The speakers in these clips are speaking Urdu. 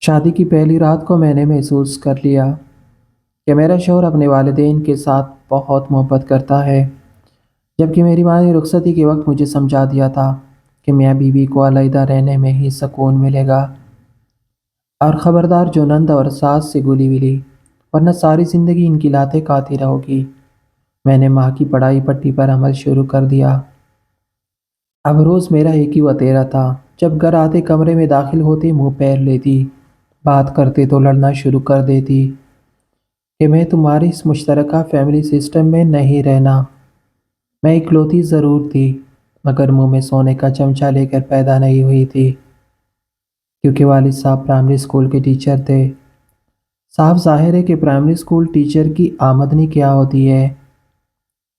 شادی کی پہلی رات کو میں نے محسوس کر لیا کہ میرا شوہر اپنے والدین کے ساتھ بہت محبت کرتا ہے، جبکہ میری ماں نے رخصتی کے وقت مجھے سمجھا دیا تھا کہ میاں بیوی کو علیحدہ رہنے میں ہی سکون ملے گا۔ اور خبردار جو نند اور ساس سے گلی ملی، ورنہ ساری زندگی ان کی لاتیں کھاتی رہو گی۔ میں نے ماں کی پڑھائی پٹی پر عمل شروع کر دیا۔ اب روز میرا ایک ہی وتیرا تھا، جب گھر آتے کمرے میں داخل ہوتے منہ پھیر لیتی، بات کرتے تو لڑنا شروع کر دیتی کہ میں تمہاری اس مشترکہ فیملی سسٹم میں نہیں رہنا۔ میں اکلوتی ضرور تھی، مگر منہ میں سونے کا چمچہ لے کر پیدا نہیں ہوئی تھی، کیونکہ والد صاحب پرائمری اسکول کے ٹیچر تھے۔ صاف ظاہر ہے کہ پرائمری اسکول ٹیچر کی آمدنی کیا ہوتی ہے۔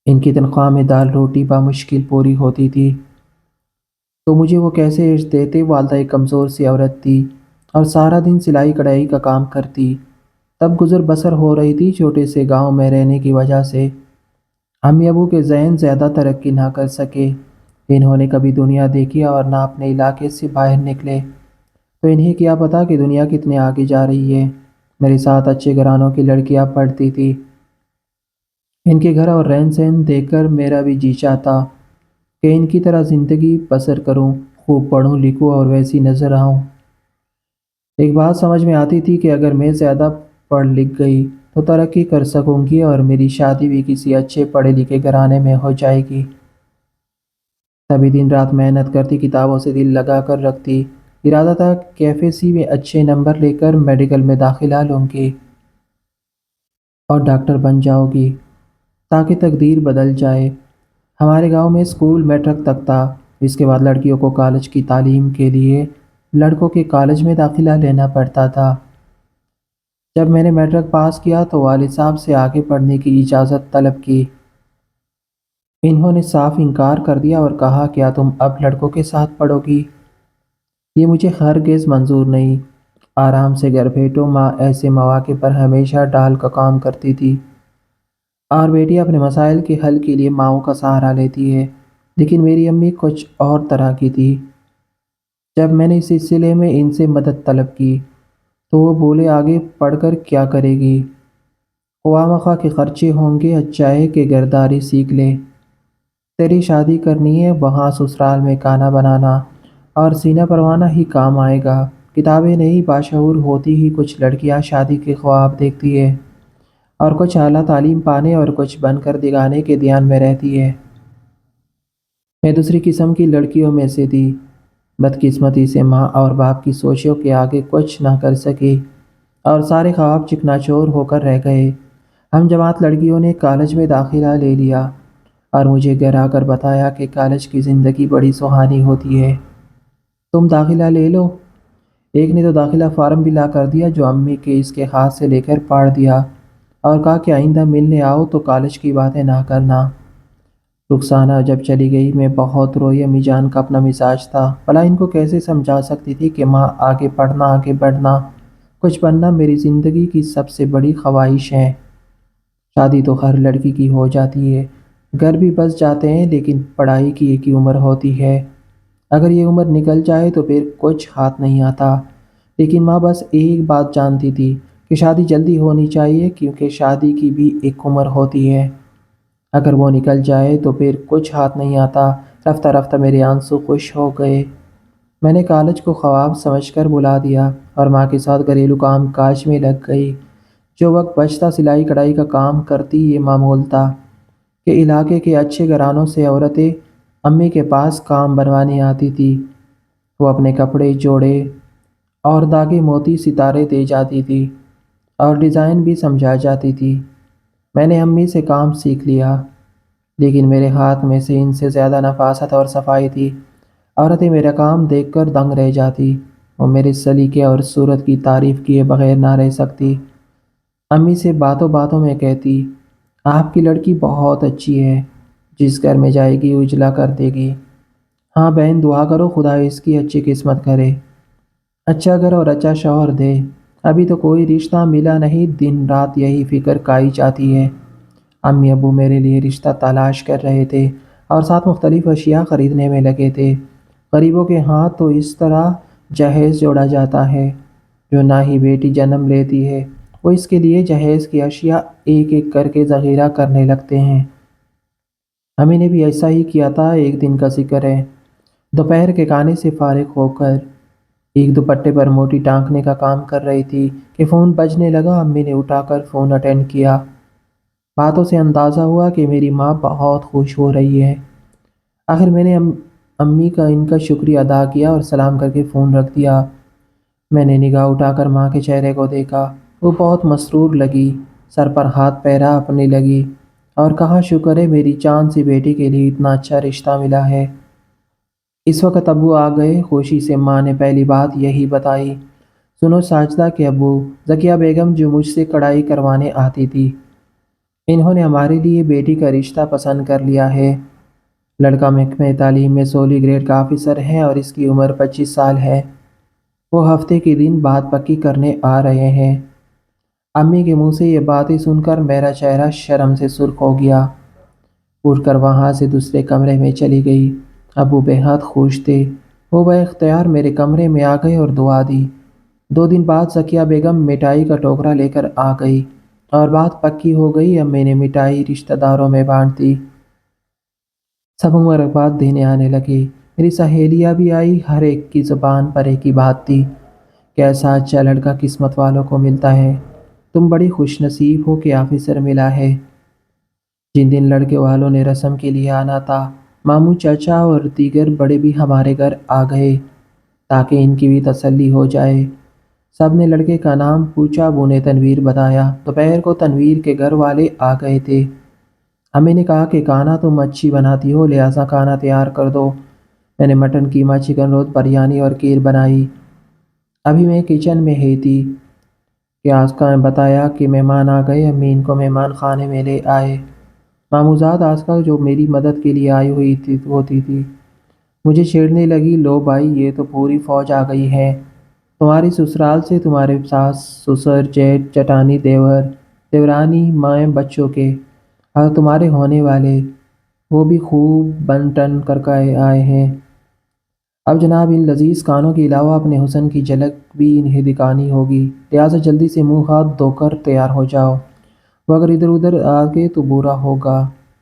ان کی تنخواہ میں دال روٹی بمشکل پوری ہوتی تھی، تو مجھے وہ کیسے عیش دیتے؟ والدہ ایک کمزور سی عورت تھی اور سارا دن سلائی کڑھائی کا کام کرتی۔ تب گزر بسر ہو رہی تھی چھوٹے سے گاؤں میں رہنے کی وجہ سے۔ امی ابو کے ذہن زیادہ ترقی نہ کر سکے۔ انہوں نے کبھی دنیا دیکھی اور نہ اپنے علاقے سے باہر نکلے، تو انہیں کیا پتا کہ دنیا کتنے آگے جا رہی ہے۔ میرے ساتھ اچھے گھرانوں کی لڑکیاں پڑھتی تھی۔ ان کے گھر اور رہن سہن دیکھ کر میرا بھی جی چاہتا کہ ان کی طرح زندگی بسر کروں، خوب پڑھوں لکھوں اور ویسی نظر آؤں۔ ایک بات سمجھ میں آتی تھی کہ اگر میں زیادہ پڑھ لکھ گئی تو ترقی کر سکوں گی اور میری شادی بھی کسی اچھے پڑھے لکھے گھرانے میں ہو جائے گی۔ تبھی دن رات محنت کرتی، کتابوں سے دل لگا کر رکھتی۔ ارادہ تھا کہ FSC میں اچھے نمبر لے کر میڈیکل میں داخلہ لوں گی اور ڈاکٹر بن جاؤ گی، تاکہ تقدیر بدل جائے۔ ہمارے گاؤں میں اسکول میٹرک تک تھا، اس کے بعد لڑکیوں کو کالج کی تعلیم کے لیے لڑکوں کے کالج میں داخلہ لینا پڑتا تھا۔ جب میں نے میٹرک پاس کیا تو والد صاحب سے آگے پڑھنے کی اجازت طلب کی۔ انہوں نے صاف انکار کر دیا اور کہا، کیا تم اب لڑکوں کے ساتھ پڑھو گی؟ یہ مجھے ہرگز منظور نہیں۔ آرام سے گھر بیٹھو، ماں ایسے مواقع پر ہمیشہ ڈال کا کام کرتی تھی، اور بیٹی اپنے مسائل کے حل کے لیے ماؤں کا سہارا لیتی ہے۔ لیکن میری امی کچھ اور طرح کی تھی۔ جب میں نے اس سلسلے میں ان سے مدد طلب کی تو وہ بولے، آگے پڑھ کر کیا کرے گی؟ خواہ مخواہ کے خرچے ہوں گے، اچھا ہے کہ گھرداری سیکھ لے۔ تیری شادی کرنی ہے، وہاں سسرال میں کھانا بنانا اور سینہ پروانا ہی کام آئے گا۔ کتابیں نہیں، باشعور ہوتی ہی کچھ لڑکیاں شادی کے خواب دیکھتی ہے، اور کچھ اعلیٰ تعلیم پانے اور کچھ بن کر دکھانے کے دھیان میں رہتی ہے۔ میں دوسری قسم کی لڑکیوں میں سے تھی۔ بدقسمتی سے ماں اور باپ کی سوچوں کے آگے کچھ نہ کر سکی اور سارے خواب چکناچور ہو کر رہ گئے۔ ہم جماعت لڑکیوں نے کالج میں داخلہ لے لیا اور مجھے گھر آ کر بتایا کہ کالج کی زندگی بڑی سہانی ہوتی ہے، تم داخلہ لے لو۔ ایک نے تو داخلہ فارم بھی لا کر دیا، جو امی کے اس کے ہاتھ سے لے کر پاڑ دیا اور کہا کہ آئندہ ملنے آؤ تو کالج کی باتیں نہ کرنا۔ رخسانہ جب چلی گئی میں بہت روئی۔ امی جان کا اپنا مزاج تھا، بھلا ان کو کیسے سمجھا سکتی تھی کہ ماں، آگے پڑھنا، آگے بڑھنا، کچھ بننا میری زندگی کی سب سے بڑی خواہش ہے۔ شادی تو ہر لڑکی کی ہو جاتی ہے، گھر بھی بس جاتے ہیں، لیکن پڑھائی کی ایک ہی عمر ہوتی ہے۔ اگر یہ عمر نکل جائے تو پھر کچھ ہاتھ نہیں آتا۔ لیکن ماں بس ایک بات جانتی تھی کہ شادی جلدی ہونی چاہیے، کیونکہ شادی کی بھی ایک عمر ہوتی ہے۔ اگر وہ نکل جائے تو پھر کچھ ہاتھ نہیں آتا۔ رفتہ رفتہ میرے آنسو خشک ہو گئے۔ میں نے کالج کو خواب سمجھ کر بلا دیا اور ماں کے ساتھ گھریلو کام کاج میں لگ گئی۔ جو وقت بچتا سلائی کڑھائی کا کام کرتی۔ یہ معمول تھا کہ علاقے کے اچھے گھرانوں سے عورتیں امی کے پاس کام بنوانے آتی تھی۔ وہ اپنے کپڑے جوڑے اور داغے موتی ستارے دے جاتی تھی اور ڈیزائن بھی سمجھا جاتی تھی۔ میں نے امی سے کام سیکھ لیا، لیکن میرے ہاتھ میں سے ان سے زیادہ نفاست اور صفائی تھی۔ عورتیں میرا کام دیکھ کر دنگ رہ جاتی، وہ میرے سلیقے اور صورت کی تعریف کیے بغیر نہ رہ سکتی۔ امی سے باتوں باتوں میں کہتی، آپ کی لڑکی بہت اچھی ہے، جس گھر میں جائے گی اجلا کر دے گی۔ ہاں بہن، دعا کرو خدا اس کی اچھی قسمت کرے، اچھا گھر اور اچھا شوہر دے۔ ابھی تو کوئی رشتہ ملا نہیں، دن رات یہی فکر کھائی جاتی ہے۔ امی ابو میرے لیے رشتہ تلاش کر رہے تھے اور ساتھ مختلف اشیاء خریدنے میں لگے تھے۔ غریبوں کے ہاں تو اس طرح جہیز جوڑا جاتا ہے۔ جو نہ ہی بیٹی جنم لیتی ہے وہ اس کے لیے جہیز کی اشیاء ایک ایک کر کے ذخیرہ کرنے لگتے ہیں۔ امی نے بھی ایسا ہی کیا تھا۔ ایک دن کا ذکر ہے، دوپہر کے کھانے سے فارغ ہو کر ایک دوپٹے پر موٹی ٹانکنے کا کام کر رہی تھی کہ فون بجنے لگا۔ امی نے اٹھا کر فون اٹینڈ کیا۔ باتوں سے اندازہ ہوا کہ میری ماں بہت خوش ہو رہی ہے۔ آخر میں نے امی کا ان کا شکریہ ادا کیا اور سلام کر کے فون رکھ دیا۔ میں نے نگاہ اٹھا کر ماں کے چہرے کو دیکھا۔ وہ بہت مسرور لگی، سر پر ہاتھ پھیرا اپنے لگی اور کہا، شکر ہے میری چاند سی بیٹی کے لیے اتنا اچھا رشتہ ملا ہے۔ اس وقت ابو آ گئے۔ خوشی سے ماں نے پہلی بات یہی بتائی، سنو ساجدہ کے ابو ذکیہ بیگم جو مجھ سے کڑھائی کروانے آتی تھی، انہوں نے ہمارے لیے بیٹی کا رشتہ پسند کر لیا ہے۔ لڑکا محکمہ تعلیم میں 16 گریڈ کا آفیسر ہے اور اس کی عمر 25 سال ہے۔ وہ ہفتے کے دن بات پکی کرنے آ رہے ہیں۔ امی کے منہ سے یہ باتیں سن کر میرا چہرہ شرم سے سرخ ہو گیا۔ اٹھ کر وہاں سے دوسرے کمرے میں چلی گئی۔ ابو بے حد خوش تھے۔ وہ بے اختیار میرے کمرے میں آ گئے اور دعا دی۔ 2 دن بعد ذکیہ بیگم مٹھائی کا ٹوکرا لے کر آ گئی اور بات پکی ہو گئی۔ امی نے مٹھائی رشتہ داروں میں بانٹ دی۔ سب مبارکباد دینے آنے لگے۔ میری سہیلیاں بھی آئی۔ ہر ایک کی زبان پر ایک ہی بات تھی، کیسا اچھا لڑکا قسمت والوں کو ملتا ہے، تم بڑی خوش نصیب ہو کہ آفیسر ملا ہے۔ جن دن لڑکے والوں نے رسم کے لیے آنا تھا، ماموں چچا اور دیگر بڑے بھی ہمارے گھر آ گئے تاکہ ان کی بھی تسلی ہو جائے۔ سب نے لڑکے کا نام پوچھا۔ ابو نے تنویر بتایا۔ دوپہر کو تنویر کے گھر والے آ گئے تھے۔ امی نے کہا کہ کھانا تم اچھی بناتی ہو لہٰذا کھانا تیار کر دو۔ میں نے مٹن قیمہ، چکن روسٹ، بریانی اور کھیر بنائی۔ ابھی میں کچن میں ہی تھی کہ آسکا نے بتایا کہ مہمان آ گئے۔ امی ان کو مہمان خانے میں لے آئے۔ ماموزاد آسکا جو میری مدد کے لیے آئی ہوتی تھی مجھے چھیڑنے لگی، لو بھائی یہ تو پوری فوج آ گئی ہے، تمہاری سسرال سے، تمہارے ساس سسر جیٹھ جٹانی دیور دیورانی مائیں بچوں کے اور تمہارے ہونے والے، وہ بھی خوب بن ٹن کر کے آئے ہیں۔ اب جناب ان لذیذ کھانوں کے علاوہ اپنے حسن کی جھلک بھی انہیں دکھانی ہوگی، لہٰذا جلدی سے منہ ہاتھ دھو کر تیار ہو جاؤ۔ وہ اگر ادھر ادھر آ گئے تو برا ہوگا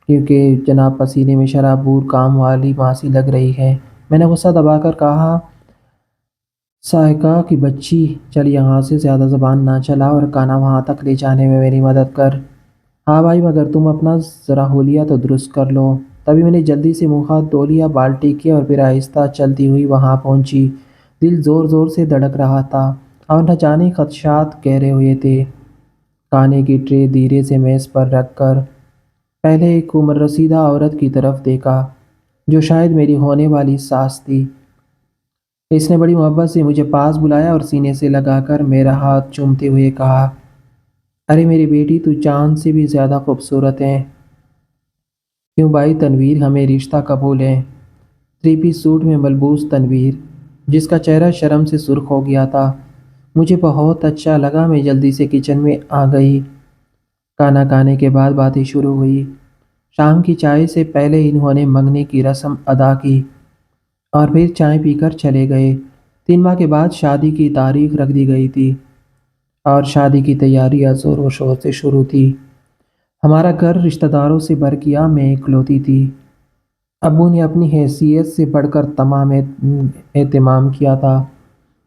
کیونکہ جناب پسینے میں شرابور کام والی ماسی لگ رہی ہے۔ میں نے غصہ دبا کر کہا، سائقہ کی بچی، چل یہاں سے زیادہ زبان نہ چلا اور کھانا وہاں تک لے جانے میں میری مدد کر۔ ہاں بھائی مگر تم اپنا ذرا حلیہ تو درست کر لو۔ تبھی میں نے جلدی سے منہ ہاتھ دھو لیا، بالٹی کیا اور پھر آہستہ چلتی ہوئی وہاں پہنچی۔ دل زور زور سے دھڑک رہا تھا اور نہ جانے خدشات گہرے ہوئے تھے۔ کھانے کی ٹرے دھیرے سے میز پر رکھ کر پہلے ایک عمر رسیدہ عورت کی طرف دیکھا جو شاید میری ہونے والی ساس تھی۔ اس نے بڑی محبت سے مجھے پاس بلایا اور سینے سے لگا کر میرا ہاتھ چومتے ہوئے کہا، ارے میری بیٹی تو چاند سے بھی زیادہ خوبصورت ہے۔ کیوں بھائی تنویر، ہمیں رشتہ قبول ہے۔ 3 پیس سوٹ میں ملبوس تنویر جس کا چہرہ شرم سے سرخ ہو گیا تھا، مجھے بہت اچھا لگا۔ میں جلدی سے کچن میں آ گئی۔ کھانا کھانے کے بعد باتیں شروع ہوئی۔ شام کی چائے سے پہلے انہوں نے منگنی کی رسم ادا کی اور پھر چائے پی کر چلے گئے۔ 3 ماہ کے بعد شادی کی تاریخ رکھ دی گئی تھی اور شادی کی تیاریاں زور و شور سے شروع تھی۔ ہمارا گھر رشتہ داروں سے بھر گیا، میں اکلوتی تھی۔ ابو نے اپنی حیثیت سے بڑھ کر تمام اہتمام کیا تھا۔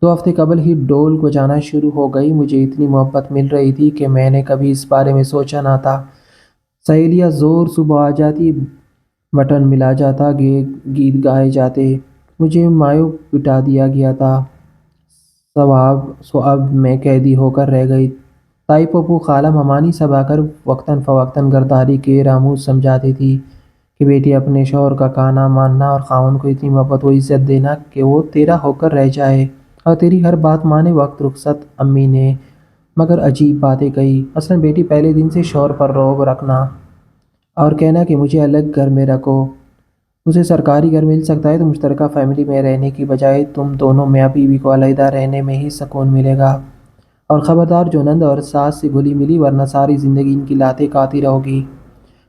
2 ہفتے قبل ہی ڈول بجانا شروع ہو گئی۔ مجھے اتنی محبت مل رہی تھی کہ میں نے کبھی اس بارے میں سوچا نہ تھا۔ سہیلیاں زور صبح آ جاتی، بٹن ملا جاتا، گیت گائے جاتے، مجھے مایو بٹا دیا گیا تھا۔ سو اب میں قیدی ہو کر رہ گئی۔ تائی پھوپھو خالہ ممانی سب آ کر وقتاً فوقتاً غداری کے راموز سمجھاتی تھی کہ بیٹی اپنے شوہر کا کہنا ماننا اور خاوند کو اتنی محبت و عزت دینا کہ وہ تیرا ہو کر رہ جائے اور تیری ہر بات مانے۔ وقت رخصت امی نے مگر عجیب باتیں کہی۔ مثلاً بیٹی پہلے دن سے شوہر پر رعب رکھنا اور کہنا کہ مجھے الگ گھر میں رکھو، اسے سرکاری گھر مل سکتا ہے تو مشترکہ فیملی میں رہنے کی بجائے تم دونوں میاں بیوی کو علیحدہ رہنے میں ہی سکون ملے گا، اور خبردار جو نند اور ساس سے گھلی ملی ورنہ ساری زندگی ان کی لاتیں کھاتی رہو گی۔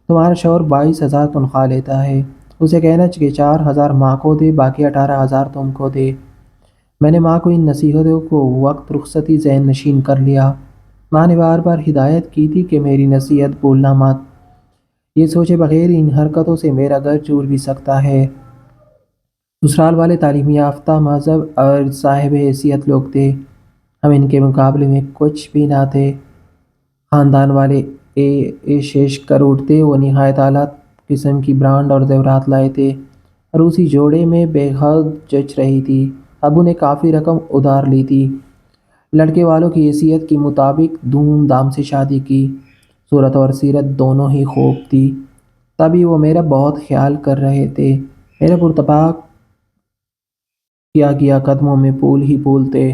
تمہارا شوہر 22,000 تنخواہ لیتا ہے، اسے کہنا کہ 4,000 ماں کو دے، باقی 18,000 تم کو دے۔ میں نے ماں کو ان نصیحتوں کو وقت رخصتی ذہن نشین کر لیا۔ ماں نے بار بار ہدایت کی تھی کہ میری نصیحت بھولنا مت، یہ سوچے بغیر ان حرکتوں سے میرا گھر چور بھی سکتا ہے۔ سسرال والے تعلیم یافتہ مہذب اور صاحب حیثیت لوگ تھے، ہم ان کے مقابلے میں کچھ بھی نہ تھے۔ خاندان والے ایش کر اٹھتے، وہ نہایت اعلیٰ قسم کی برانڈ اور زیورات لائے تھے اور اسی جوڑے میں بے حد جچ رہی تھی۔ ابو نے کافی رقم ادھار لی تھی، لڑکے والوں کی حیثیت کے مطابق دھوم دھام سے شادی کی، صورت اور سیرت دونوں ہی خوب تھی، تبھی وہ میرا بہت خیال کر رہے تھے۔ میرے پرتپاک کیا گیا قدموں میں پھول ہی پھول تھے،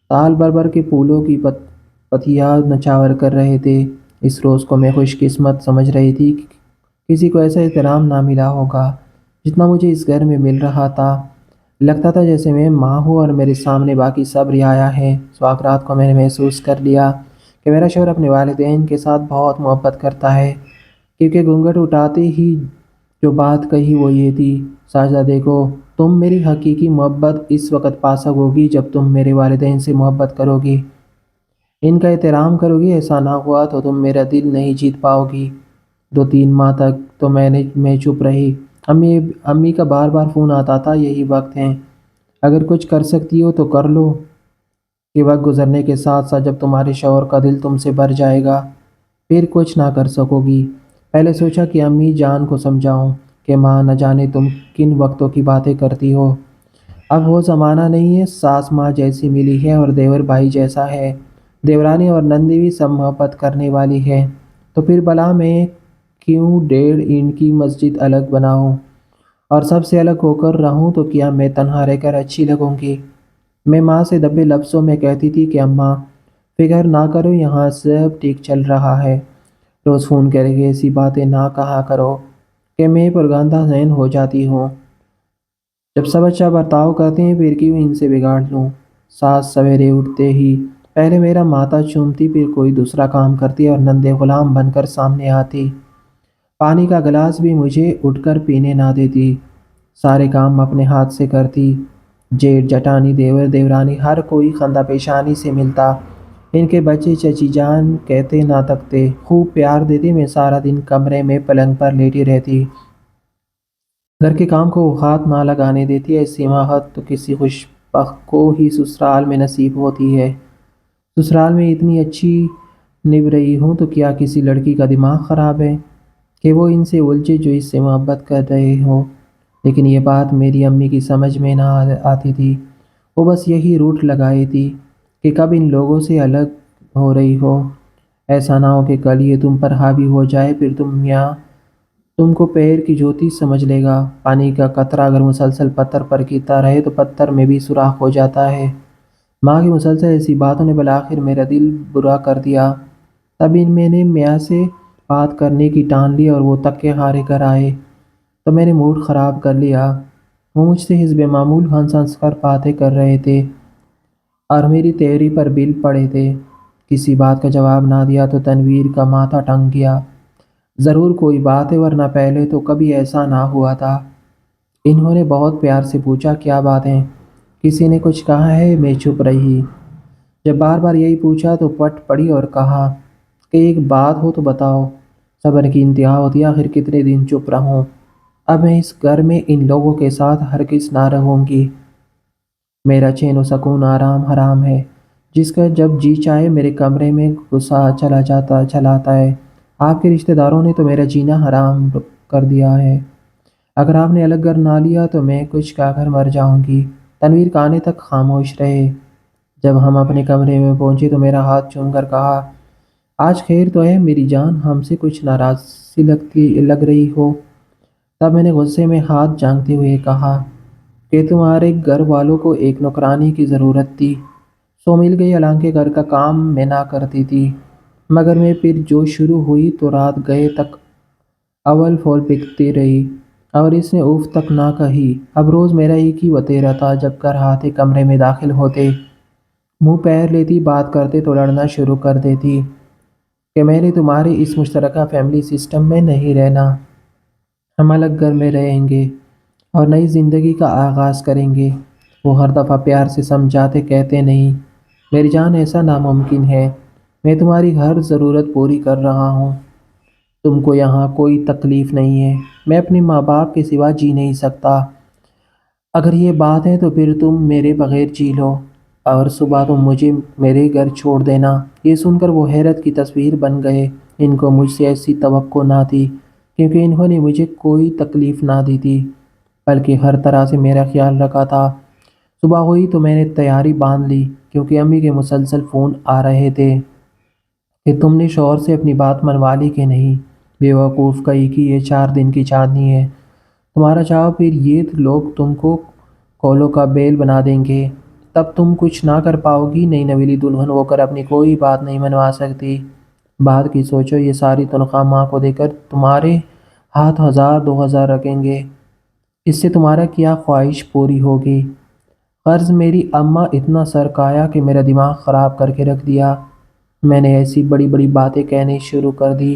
سال بھر بھر کے پھولوں کی پتیاں نچھاور کر رہے تھے۔ اس روز کو میں خوش قسمت سمجھ رہی تھی کہ کسی کو ایسا احترام نہ ملا ہوگا جتنا مجھے اس گھر میں مل رہا تھا۔ لگتا تھا جیسے میں ماں ہوں اور میرے سامنے باقی سب رعایا ہیں۔ سواگ رات کو میں نے محسوس کر لیا کہ میرا شوہر اپنے والدین کے ساتھ بہت محبت کرتا ہے، کیونکہ گھونگھٹ اٹھاتے ہی جو بات کہی وہ یہ تھی، ساجدہ دیکھو، تم میری حقیقی محبت اس وقت پا سکو گی جب تم میرے والدین سے محبت کرو گی، ان کا احترام کرو گی۔ ایسا نہ ہوا تو تم میرا دل نہیں جیت پاؤ گی۔ 2-3 ماہ تک تو میں چپ رہی۔ امی کا بار بار فون آتا تھا، یہی وقت ہے، اگر کچھ کر سکتی ہو تو کر لو، کہ وقت گزرنے کے ساتھ ساتھ جب تمہارے شوہر کا دل تم سے بھر جائے گا پھر کچھ نہ کر سکو گی۔ پہلے سوچا کہ امی جان کو سمجھاؤں کہ ماں نہ جانے تم کن وقتوں کی باتیں کرتی ہو، اب وہ زمانہ نہیں ہے، ساس ماں جیسی ملی ہے اور دیور بھائی جیسا ہے، دیورانی اور نندی بھی سب محبت کرنے والی ہے، تو پھر بلا میں کیوں 1.5 اینٹ کی مسجد الگ بناؤں اور سب سے الگ ہو کر رہوں، تو کیا میں تنہا رہ کر اچھی لگوں گی؟ میں ماں سے دبے لفظوں میں کہتی تھی کہ اماں فکر نہ کرو، یہاں سب ٹھیک چل رہا ہے، روز فون کر کے ایسی باتیں نہ کہا کرو کہ میں پرگندہ ذہن ہو جاتی ہوں، جب سب اچھا برتاؤ کرتے ہیں پھر کیوں ان سے بگاڑ لوں؟ ساس سویرے اٹھتے ہی پہلے میرا ماتھا چومتی، پھر کوئی دوسرا کام کرتی اور نندے غلام بن کر سامنے آتی، پانی کا گلاس بھی مجھے اٹھ کر پینے نہ دیتی، سارے کام اپنے ہاتھ سے کرتی، جیٹھ جٹانی دیور دیورانی ہر کوئی خندہ پیشانی سے ملتا، ان کے بچے چچی جان کہتے نہ تکتے، خوب پیار دیتے، میں سارا دن کمرے میں پلنگ پر لیٹی رہتی، گھر کے کام کو وہ ہاتھ نہ لگانے دیتی۔ ایسی ماہت تو کسی خوش بخت کو ہی سسرال میں نصیب ہوتی ہے۔ سسرال میں اتنی اچھی نبھ رہی ہوں تو کیا کسی لڑکی کا دماغ خراب ہے کہ وہ ان سے الجھے جو اس سے محبت کر رہے ہو؟ لیکن یہ بات میری امی کی سمجھ میں نہ آتی تھی، وہ بس یہی روٹ لگائی تھی کہ کب ان لوگوں سے الگ ہو رہی ہو، ایسا نہ ہو کہ کل یہ تم پر حاوی ہو جائے، پھر تم کو پیر کی جوتی سمجھ لے گا۔ پانی کا قطرہ اگر مسلسل پتھر پر گرتا رہے تو پتھر میں بھی سوراخ ہو جاتا ہے۔ ماں کی مسلسل ایسی باتوں نے بالآخر میرا دل برا کر دیا، تب میں نے میاں سے بات کرنے کی ٹان لی اور وہ تکے ہارے کر آئے تو میں نے موڈ خراب کر لیا۔ وہ مجھ سے حسب معمول ہنس ہنس کر باتیں کر رہے تھے اور میری تیوری پر بل پڑے تھے، کسی بات کا جواب نہ دیا تو تنویر کا ماتھا ٹنگ گیا، ضرور کوئی بات ہے ورنہ پہلے تو کبھی ایسا نہ ہوا تھا۔ انہوں نے بہت پیار سے پوچھا، کیا بات ہے؟ کسی نے کچھ کہا ہے؟ میں چپ رہی، جب بار بار یہی پوچھا تو پٹ پڑی اور کہا کہ ایک بات ہو تو بتاؤ، صبر کی انتہا ہوتی ہے، آخر کتنے دن چپ رہوں، اب میں اس گھر میں ان لوگوں کے ساتھ ہرگز نہ رہوں گی، میرا چین و سکون آرام حرام ہے، جس کا جب جی چاہے میرے کمرے میں غصہ چلاتا ہے، آپ کے رشتہ داروں نے تو میرا جینا حرام کر دیا ہے، اگر آپ نے الگ گھر نہ لیا تو میں کچھ کھا کر مر جاؤں گی۔ تنویر کہنے تک خاموش رہے، جب ہم اپنے کمرے میں پہنچے تو میرا ہاتھ چوم کر کہا، آج خیر تو ہے میری جان، ہم سے کچھ ناراض سی لگ رہی ہو؟ تب میں نے غصے میں ہاتھ جھانکتے ہوئے کہا کہ تمہارے گھر والوں کو ایک نوکرانی کی ضرورت تھی، سو مل گئی، حالانکہ گھر کا کام میں نہ کرتی تھی، مگر میں پھر جو شروع ہوئی تو رات گئے تک اول پھول پکتی رہی اور اس نے اف تک نہ کہی۔ اب روز میرا ایک ہی وتیرا تھا، جب گھر آتے کمرے میں داخل ہوتے منہ پیر لیتی، بات کرتے تو لڑنا شروع کر دیتی کہ میں نے تمہارے اس مشترکہ فیملی سسٹم میں نہیں رہنا، ہم الگ گھر میں رہیں گے اور نئی زندگی کا آغاز کریں گے۔ وہ ہر دفعہ پیار سے سمجھاتے، کہتے نہیں میری جان ایسا ناممکن ہے، میں تمہاری ہر ضرورت پوری کر رہا ہوں، تم کو یہاں کوئی تکلیف نہیں ہے، میں اپنے ماں باپ کے سوا جی نہیں سکتا، اگر یہ بات ہے تو پھر تم میرے بغیر جی لو، اور صبح تم مجھے میرے گھر چھوڑ دینا۔ یہ سن کر وہ حیرت کی تصویر بن گئے۔ ان کو مجھ سے ایسی توقع نہ تھی، کیونکہ انہوں نے مجھے کوئی تکلیف نہ دی تھی، بلکہ ہر طرح سے میرا خیال رکھا تھا۔ صبح ہوئی تو میں نے تیاری باندھ لی، کیونکہ امی کے مسلسل فون آ رہے تھے کہ تم نے شوہر سے اپنی بات منوا لی کہ نہیں؟ بے وقوف کہی کہ یہ 4 دن کی چاندنی ہے، تمہارا چاہو پھر یہ لوگ تم کو کولوں کا بیل بنا دیں گے، تب تم کچھ نہ کر پاؤ گی، نئی نویلی دلہن ہو کر اپنی کوئی بات نہیں منوا سکتی۔ بعد کی سوچو، یہ ساری تنخواہ ماں کو دے کر تمہارے ہاتھ 1000 2000 رکھیں گے، اس سے تمہارا کیا خواہش پوری ہوگی؟ قرض میری اماں اتنا سرکایا کہ میرا دماغ خراب کر کے رکھ دیا۔ میں نے ایسی بڑی بڑی باتیں کہنے شروع کر دی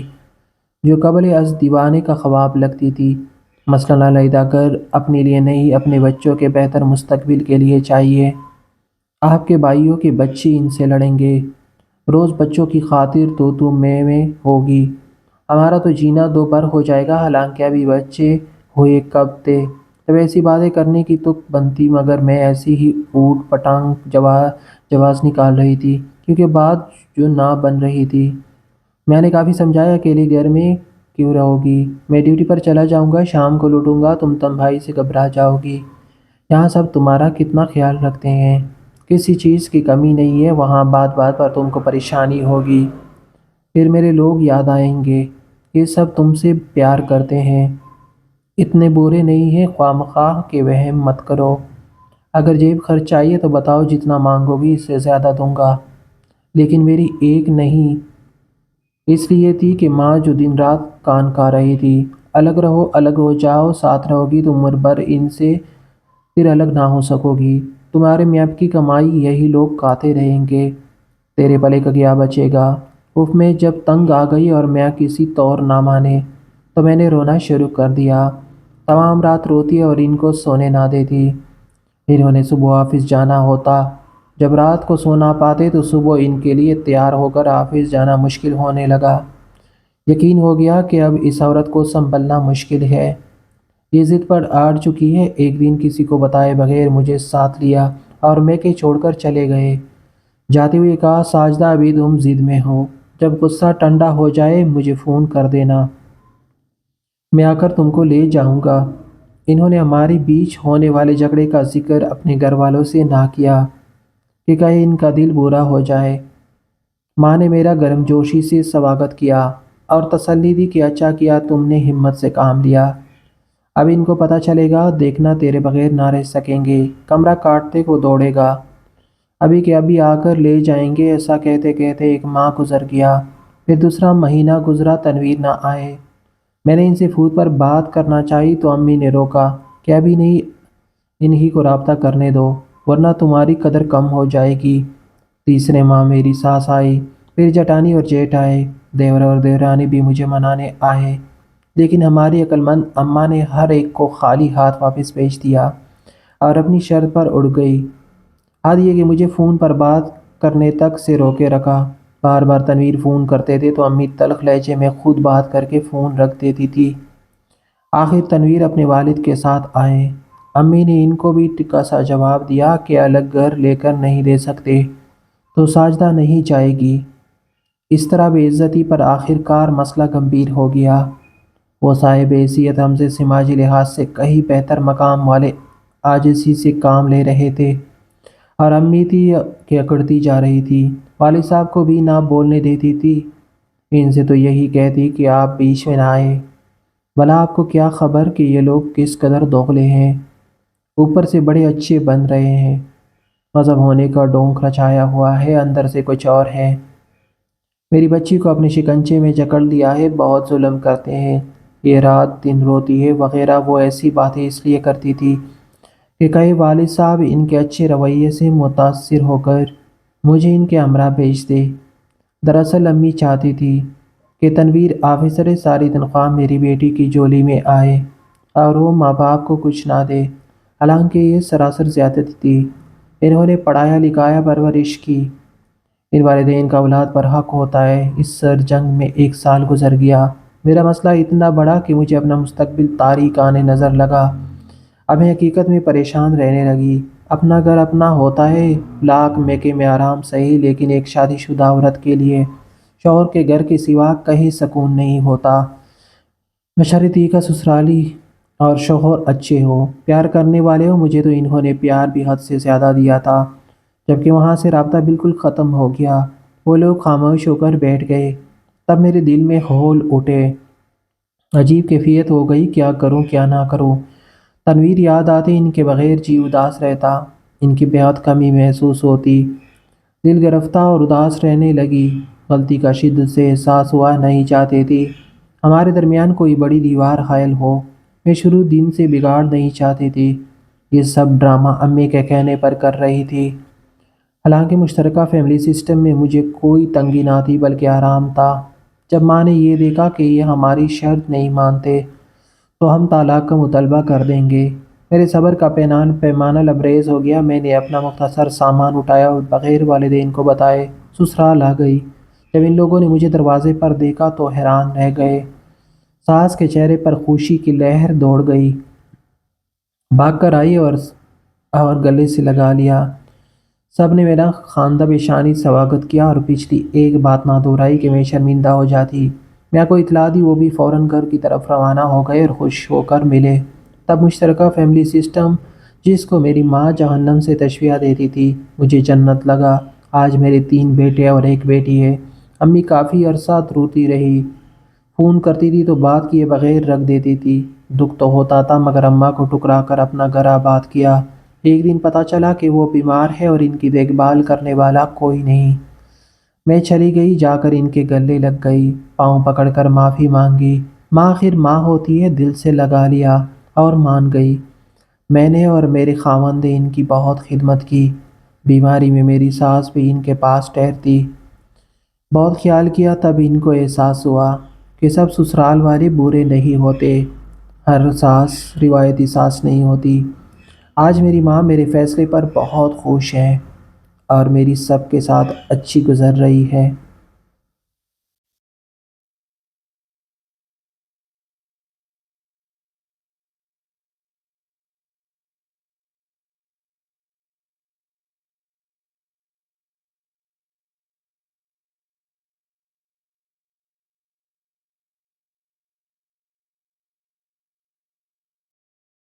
جو قبل از دیوانے کا خواب لگتی تھی۔ مثلاً علیحدہ گھر اپنے لیے نہیں، اپنے بچوں کے بہتر مستقبل کے لیے چاہیے۔ آپ کے بھائیوں کے بچے ان سے لڑیں گے، روز بچوں کی خاطر تو میں ہوگی، ہمارا تو جینا دو بر ہو جائے گا، حالانکہ ابھی بچے ہوئے کب تھے جب ایسی باتیں کرنے کی تک بنتی، مگر میں ایسی ہی اوٹ پٹانگ جواز نکال رہی تھی، کیونکہ بات جو نہ بن رہی تھی۔ میں نے کافی سمجھایا، اکیلے گھر میں کیوں رہو گی، میں ڈیوٹی پر چلا جاؤں گا، شام کو لوٹوں گا، تم تنہائی سے گھبرا جاؤ گی، یہاں سب تمہارا کتنا خیال رکھتے ہیں، کسی چیز کی کمی نہیں ہے، وہاں بات بات پر تم کو پریشانی ہوگی، پھر میرے لوگ یاد آئیں گے، یہ سب تم سے پیار کرتے ہیں، اتنے برے نہیں ہیں، خواہ مخواہ کے وہم مت کرو، اگر جیب خرچ چاہیے تو بتاؤ، جتنا مانگو گی اس سے زیادہ دوں گا، لیکن میری ایک نہیں اس لیے تھی کہ ماں جو دن رات کان کھا رہی تھی، الگ رہو، الگ ہو جاؤ، ساتھ رہو گی تو عمر بھر ان سے پھر الگ نہ ہو سکو گی، تمہارے میاں کی کمائی یہی لوگ کھاتے رہیں گے، تیرے پلے کا کیا بچے گا؟ اف میں جب تنگ آ گئی اور میاں کسی طور نہ مانے تو میں نے رونا شروع کر دیا، تمام رات روتی اور ان کو سونے نہ دیتی۔ انہوں نے صبح آفس جانا ہوتا، جب رات کو سو نہ پاتے تو صبح ان کے لیے تیار ہو کر آفس جانا مشکل ہونے لگا۔ یقین ہو گیا کہ اب اس عورت کو سنبھلنا مشکل ہے، یہ ضد پر اڑ چکی ہے۔ ایک دن کسی کو بتائے بغیر مجھے ساتھ لیا اور میکے چھوڑ کر چلے گئے، جاتے ہوئے کہا ساجدہ ابھی تم ضد میں ہو، جب غصہ ٹھنڈا ہو جائے مجھے فون کر دینا، میں آ کر تم کو لے جاؤں گا۔ انہوں نے ہمارے بیچ ہونے والے جھگڑے کا ذکر اپنے گھر والوں سے نہ کیا کہ کہیں ان کا دل برا ہو جائے۔ ماں نے میرا گرم جوشی سے سواگت کیا اور تسلی دی کہ اچھا کیا تم نے ہمت سے کام لیا، اب ان کو پتہ چلے گا، دیکھنا تیرے بغیر نہ رہ سکیں گے، کمرہ کاٹتے کو دوڑے گا، ابھی کے ابھی آ کر لے جائیں گے۔ ایسا کہتے کہتے ایک ماہ گزر گیا، پھر دوسرا مہینہ گزرا، تنویر نہ آئے، میں نے ان سے فون پر بات کرنا چاہی تو امی نے روکا کہ ابھی نہیں، انہی کو رابطہ کرنے دو ورنہ تمہاری قدر کم ہو جائے گی۔ تیسرے ماہ میری ساس آئی، پھر جٹانی اور جیٹھ آئے، دیور اور دیورانی بھی مجھے منانے آئے، لیکن ہماری عقل مند اماں نے ہر ایک کو خالی ہاتھ واپس بھیج دیا اور اپنی شرط پر اڑ گئی۔ حد یہ کہ مجھے فون پر بات کرنے تک سے روکے رکھا، بار بار تنویر فون کرتے تھے تو امی تلخ لہجے میں خود بات کر کے فون رکھ دیتی تھی۔ آخر تنویر اپنے والد کے ساتھ آئے، امی نے ان کو بھی ٹکا سا جواب دیا کہ الگ گھر لے کر نہیں دے سکتے تو ساجدہ نہیں جائے گی۔ اس طرح بے عزتی پر آخر کار مسئلہ گمبھیر ہو گیا۔ وہ صاحب حیثیت ہم سے سماجی لحاظ سے کہیں بہتر مقام والے عاجزی سے کام لے رہے تھے، اور امی تھی کہ اکڑتی جا رہی تھی، والد صاحب کو بھی نہ بولنے دیتی تھی، ان سے تو یہی کہتی کہ آپ بیچ میں نہ آئے، بھلا آپ کو کیا خبر کہ یہ لوگ کس قدر دوغلے ہیں، اوپر سے بڑے اچھے بن رہے ہیں، مذہب ہونے کا ڈونک رچایا ہوا ہے، اندر سے کچھ اور ہے، میری بچی کو اپنے شکنجے میں جکڑ لیا ہے، بہت ظلم کرتے ہیں، یہ رات دن روتی ہے وغیرہ۔ وہ ایسی باتیں اس لیے کرتی تھی کہ کئی والد صاحب ان کے اچھے رویے سے متاثر ہو کر مجھے ان کے ہمراہ بھیج دے۔ دراصل امی چاہتی تھی کہ تنویر آفیسر ساری تنخواہ میری بیٹی کی جولی میں آئے اور وہ ماں باپ کو کچھ نہ دے، حالانکہ یہ سراسر زیادتی تھی۔ انہوں نے پڑھایا لکھایا پرورش کی۔ ان والدین کا اولاد پر حق ہوتا ہے۔ اس سر جنگ میں 1 سال گزر گیا۔ میرا مسئلہ اتنا بڑا کہ مجھے اپنا مستقبل تاریک آنے نظر لگا۔ اب میں حقیقت میں پریشان رہنے لگی۔ اپنا گھر اپنا ہوتا ہے، لاکھ میکے میں آرام صحیح، لیکن ایک شادی شدہ عورت کے لیے شوہر کے گھر کے سوا کہیں سکون نہیں ہوتا۔ بشرطیکہ کا سسرالی اور شوہر اچھے ہو، پیار کرنے والے ہو۔ مجھے تو انہوں نے پیار بھی حد سے زیادہ دیا تھا، جبکہ وہاں سے رابطہ بالکل ختم ہو گیا۔ وہ لوگ خاموش ہو کر بیٹھ گئے۔ تب میرے دل میں ہول اٹھے، عجیب کیفیت ہو گئی، کیا کروں کیا نہ کروں۔ تنویر یاد آتے، ان کے بغیر جی اداس رہتا، ان کی بہت کمی محسوس ہوتی، دل گرفتہ اور اداس رہنے لگی۔ غلطی کا شدت سے احساس ہوا، نہیں چاہتے تھی ہمارے درمیان کوئی بڑی دیوار حائل ہو۔ میں شروع دن سے بگاڑ نہیں چاہتی تھی، یہ سب ڈرامہ امی کے کہنے پر کر رہی تھی۔ حالانکہ مشترکہ فیملی سسٹم میں مجھے کوئی تنگی نہ تھی بلکہ آرام تھا۔ جب ماں نے یہ دیکھا کہ یہ ہماری شرط نہیں مانتے تو ہم طلاق کا مطالبہ کر دیں گے، میرے صبر کا پیمانہ لبریز ہو گیا۔ میں نے اپنا مختصر سامان اٹھایا اور بغیر والدین کو بتائے سسرال آ گئی۔ جب ان لوگوں نے مجھے دروازے پر دیکھا تو حیران رہ گئے۔ ساس کے چہرے پر خوشی کی لہر دوڑ گئی، بھاگ کر آئی اور گلے سے لگا لیا۔ سب نے میرا خواندہ پیشانی سواگت کیا اور پچھلی ایک بات نہ دہرائی کہ میں شرمندہ ہو جاتی۔ میں کو اطلاع دی، وہ بھی فوراً گھر کی طرف روانہ ہو گئے اور خوش ہو کر ملے۔ تب مشترکہ فیملی سسٹم، جس کو میری ماں جہنم سے تشبیہ دیتی تھی، مجھے جنت لگا۔ آج میرے 3 بیٹے اور 1 بیٹی ہے۔ امی کافی عرصہ روتی رہی، فون کرتی تھی تو بات کیے بغیر رکھ دیتی تھی۔ دکھ تو ہوتا تھا، مگر اماں کو ٹکرا کر اپنا گھر آباد کیا۔ ایک دن پتہ چلا کہ وہ بیمار ہے اور ان کی دیکھ بھال کرنے والا کوئی نہیں۔ میں چلی گئی، جا کر ان کے گلے لگ گئی، پاؤں پکڑ کر معافی مانگی۔ ماں آخر ماں ہوتی ہے، دل سے لگا لیا اور مان گئی۔ میں نے اور میرے خاوند نے ان کی بہت خدمت کی۔ بیماری میں میری ساس بھی ان کے پاس ٹھہرتی، بہت خیال کیا۔ تب ان کو احساس ہوا کہ سب سسرال والے برے نہیں ہوتے، ہر ساس روایتی ساس نہیں ہوتی۔ آج میری ماں میرے فیصلے پر بہت خوش ہے اور میری سب کے ساتھ اچھی گزر رہی ہے۔